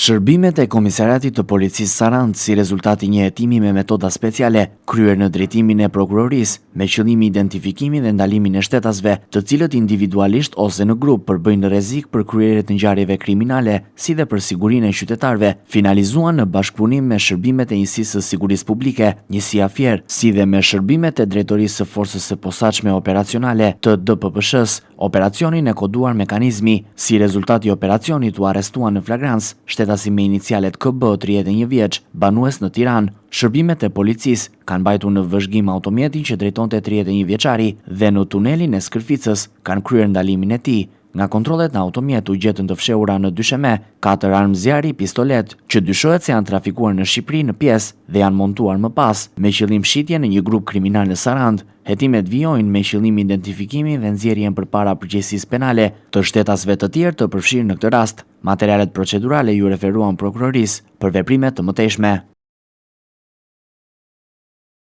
Shërbimet e Komisariatit të Policisë Sarandë si rezultati një hetimi me metoda speciale kryer në drejtimin e prokurorisë me qëllim identifikimin dhe ndalimin e shtetasve, të cilët individualisht ose në grup përbëjnë rrezik për kryerje të ngjarjeve kriminale, si dhe për sigurinë e qytetarëve, finalizuan në bashkëpunim me shërbimet e Njësisë së Sigurisë Publike, Njësia Fier, si dhe me shërbimet e Drejtorisë së Forcës së Posaçme Operacionale të DPPSH-s. Operacionin e koduar mekanizmi. Si rezultat i operacionit u arrestuan në flagrancë shtetasi me inicialet KB, 31 vjeç, banues në Tiranë. Shërbimet e policisë kanë mbajtur në vëzhgim automjetin që drejtonte 31 vjeçari dhe në tunelin e Skërficës kanë kryer ndalimin e tij. Nga kontrollet në automjet u gjetën të fshehura në dysheme 4 armë zjarri, pistolet, që dyshohet se janë trafikuar në Shqipëri në pjesë dhe janë montuar më pas me qëllim shitje në një grup kriminal në Sarandë. Hetimet vijojnë me qëllim identifikimin dhe nxjerrjen përpara përgjegjësisë penale të shtetasve të tjerë të përfshirë në këtë rast. Materialet procedurale ju referuan prokurorisë për veprime të mëtejshme.